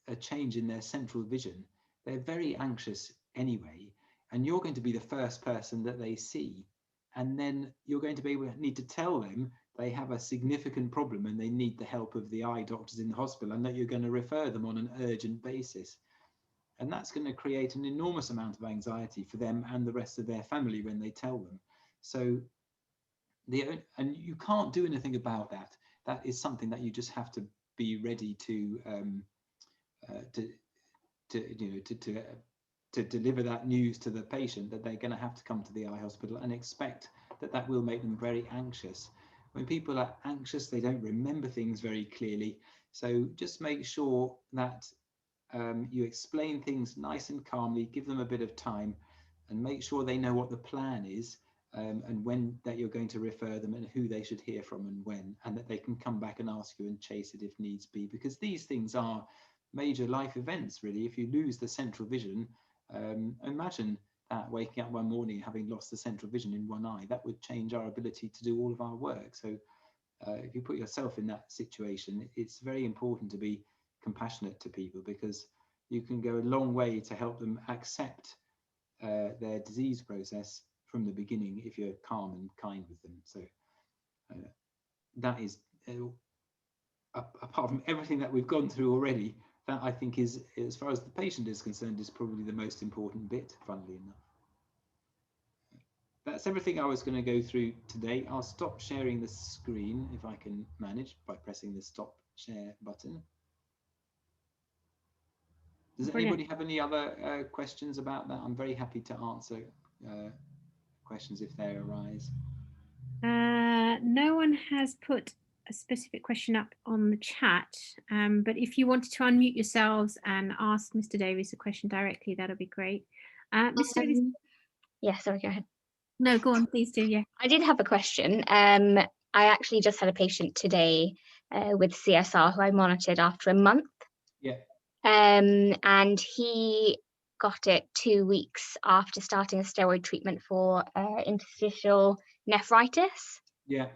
a change in their central vision, they're very anxious anyway, and you're going to be the first person that they see. And then you're going to need to tell them they have a significant problem and they need the help of the eye doctors in the hospital, and that you're going to refer them on an urgent basis. And that's going to create an enormous amount of anxiety for them and the rest of their family when they tell them. So and you can't do anything about that. That is something that you just have to be ready to deliver that news to the patient, that they're going to have to come to the eye hospital, and expect that that will make them very anxious. When people are anxious, they don't remember things very clearly. So just make sure that you explain things nice and calmly, give them a bit of time, and make sure they know what the plan is, and when that you're going to refer them, and who they should hear from and when, and that they can come back and ask you and chase it if needs be, because these things are major life events, really. If you lose the central vision, imagine that waking up one morning having lost the central vision in one eye. That would change our ability to do all of our work. So if you put yourself in that situation, it's very important to be compassionate to people, because you can go a long way to help them accept their disease process from the beginning if you're calm and kind with them. So that is, apart from everything that we've gone through already, that I think is, as far as the patient is concerned, is probably the most important bit, funnily enough. That's everything I was going to go through today. I'll stop sharing the screen if I can manage by pressing the stop share button. Does anybody have any other questions about that? I'm very happy to answer questions if they arise. No one has put a specific question up on the chat, but if you wanted to unmute yourselves and ask Mr. Davies a question directly, that'll be great. Mr. Davies? Yeah, sorry, go ahead. No, go on, please do, yeah. I did have a question. I actually just had a patient today with CSR who I monitored after a month. Yeah. And he got it 2 weeks after starting a steroid treatment for interstitial nephritis. Yeah.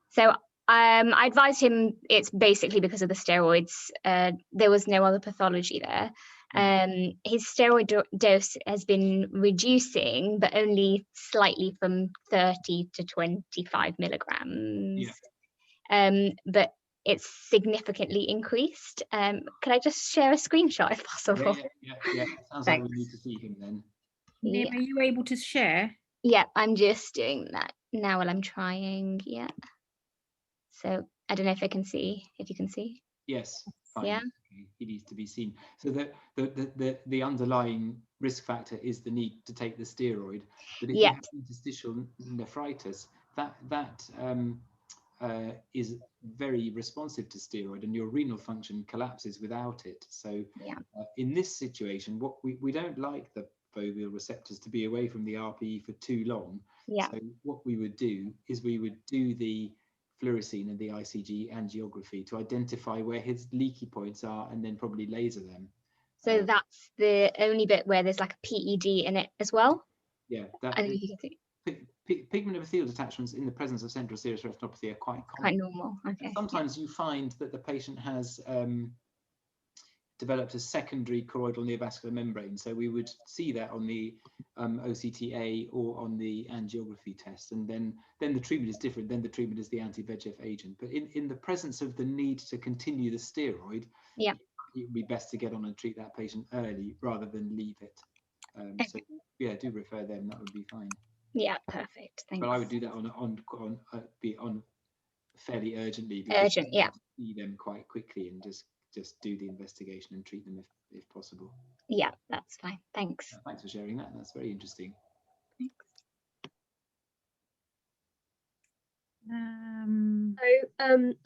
So I advised him it's basically because of the steroids. There was no other pathology there. His steroid dose has been reducing, but only slightly, from 30 to 25 milligrams. But it's significantly increased. Could I just share a screenshot if possible? Yeah. Sounds like we need to see him then. Liam, are you able to share? Yeah, I'm just doing that now while I'm trying. Yeah. So I don't know if I can see, if you can see. Yes. Fine. Yeah. He needs to be seen. So the underlying risk factor is the need to take the steroid. But if you have interstitial nephritis, that is very responsive to steroid, and your renal function collapses without it. So in this situation, what we don't like the foveal receptors to be away from the RPE for too long. So what we would do is we would do the fluorescein and the ICG angiography to identify where his leaky points are, and then probably laser them. So that's the only bit where there's like a PED in it as well? Yeah. Pigment epithelial detachments in the presence of central serous retinopathy are quite common. Quite normal, okay. Sometimes you find that the patient has developed a secondary choroidal neovascular membrane. So we would see that on the OCTA or on the angiography test, and then the treatment is different. Then the treatment is the anti-VEGF agent. But in the presence of the need to continue the steroid, it would be best to get on and treat that patient early rather than leave it. So yeah, do refer them. That would be fine. Yeah, perfect. Thanks. But I would do that on fairly urgently. Urgent, yeah. See them quite quickly and just do the investigation and treat them if possible. Yeah, that's fine. Thanks. Thanks for sharing that. That's very interesting. Thanks.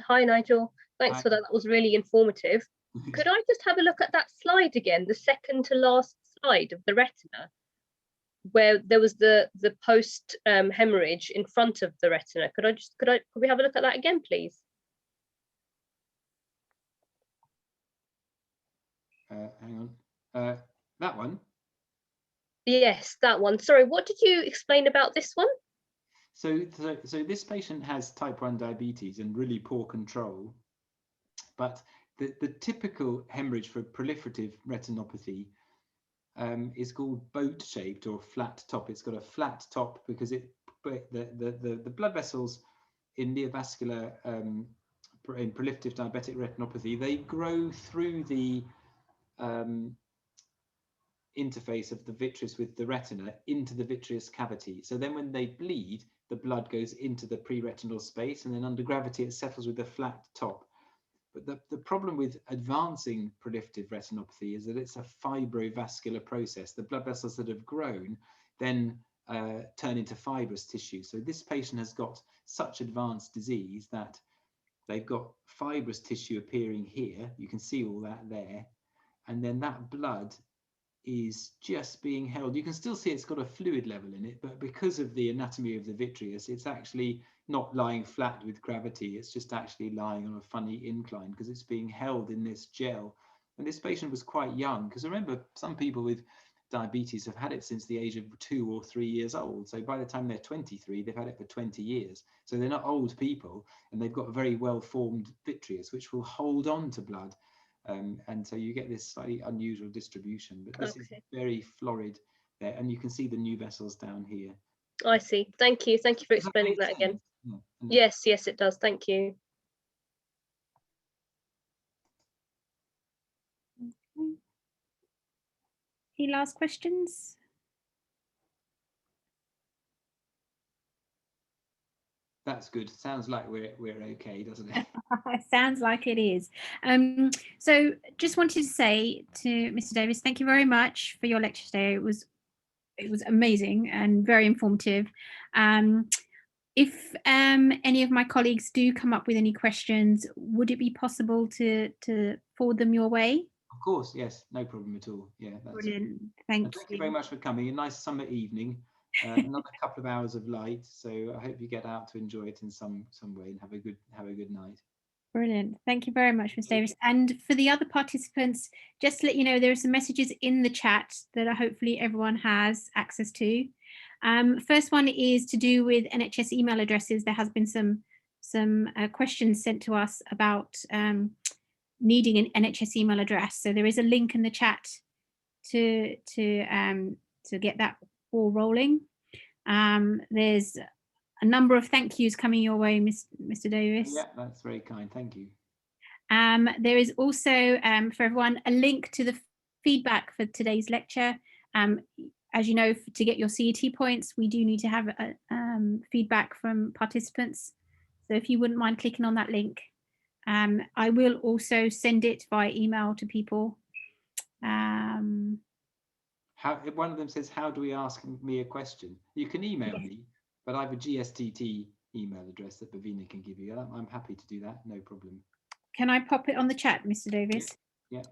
Hi Nigel. Thanks for that. That was really informative. Could I just have a look at that slide again, the second to last slide of the retina, where there was the post hemorrhage in front of the retina? Could we have a look at that again, please? Hang on. That one? Yes, that one. Sorry, what did you explain about this one? So this patient has type 1 diabetes and really poor control, but the typical hemorrhage for proliferative retinopathy is called boat-shaped or flat top. It's got a flat top because the blood vessels in neovascular in proliferative diabetic retinopathy, they grow through the interface of the vitreous with the retina into the vitreous cavity. So then when they bleed, the blood goes into the pre-retinal space, and then under gravity it settles with a flat top. But the problem with advancing proliferative retinopathy is that it's a fibrovascular process. The blood vessels that have grown then turn into fibrous tissue. So this patient has got such advanced disease that they've got fibrous tissue appearing here. You can see all that there. And then that blood is just being held. You can still see it's got a fluid level in it, but because of the anatomy of the vitreous, it's actually not lying flat with gravity. It's just actually lying on a funny incline because it's being held in this gel. And this patient was quite young, because remember, some people with diabetes have had it since the age of 2 or 3 years old. So by the time they're 23, they've had it for 20 years. So they're not old people, and they've got a very well-formed vitreous, which will hold on to blood. And so you get this slightly unusual distribution, but this is very florid there, and you can see the new vessels down here. I see. Thank you. Thank you for explaining that again. Yeah. Yes, it does. Thank you. Any last questions? That's good. Sounds like we're okay, doesn't it? Sounds like it is. So just wanted to say to Mr. Davies, thank you very much for your lecture today. It was amazing and very informative. If any of my colleagues do come up with any questions, would it be possible to forward them your way? Of course, yes, no problem at all. Yeah, that's brilliant. Thank you very much for coming. A nice summer evening. Another couple of hours of light, so I hope you get out to enjoy it in some way and have a good night. Brilliant. Thank you very much, Ms. Davies. And for the other participants, just to let you know, there are some messages in the chat that hopefully everyone has access to. First one is to do with NHS email addresses. There has been some questions sent to us about needing an NHS email address. So there is a link in the chat to get that ball rolling. There's a number of thank yous coming your way, Mr. Davies. Yeah, that's very kind. Thank you. There is also for everyone a link to the feedback for today's lecture. As you know, to get your CET points, we do need to have feedback from participants. So if you wouldn't mind clicking on that link, I will also send it via email to people. One of them says, how do we ask me a question? You can email me, but I have a GSTT email address that Bhavina can give you. I'm happy to do that, no problem. Can I pop it on the chat, Mr. Davies? Yeah.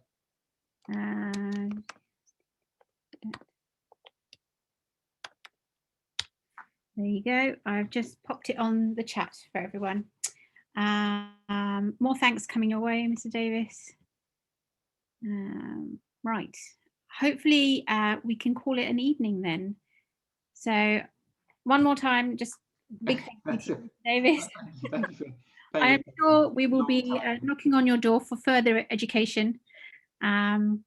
There you go. I've just popped it on the chat for everyone. More thanks coming your way, Mr. Davies. Right. Hopefully we can call it an evening then. So one more time, just big thank you to Mr. Davies. I am sure we will be knocking on your door for further education. And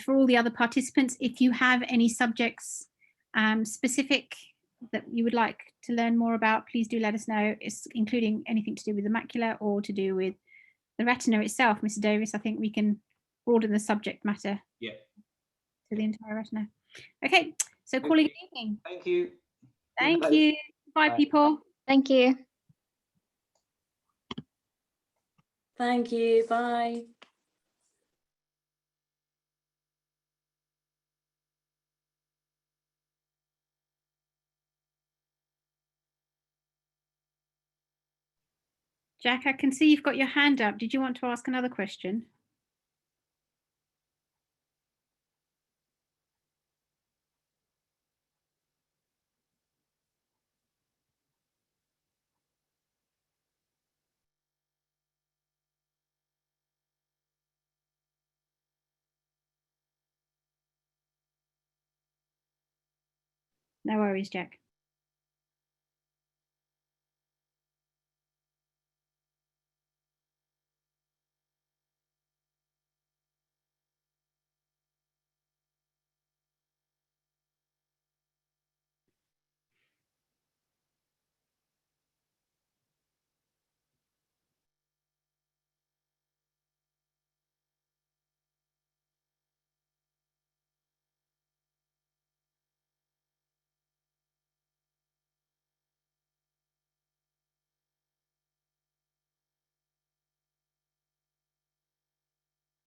for all the other participants, if you have any subjects specific that you would like to learn more about, please do let us know. It's including anything to do with the macula or to do with the retina itself, Mr. Davies. I think we can broaden the subject matter to the entire retina. Okay, so calling it evening. Thank you. Thank you. Bye, people. Thank you. Thank you. Bye. Jack, I can see you've got your hand up. Did you want to ask another question? No worries, Jack.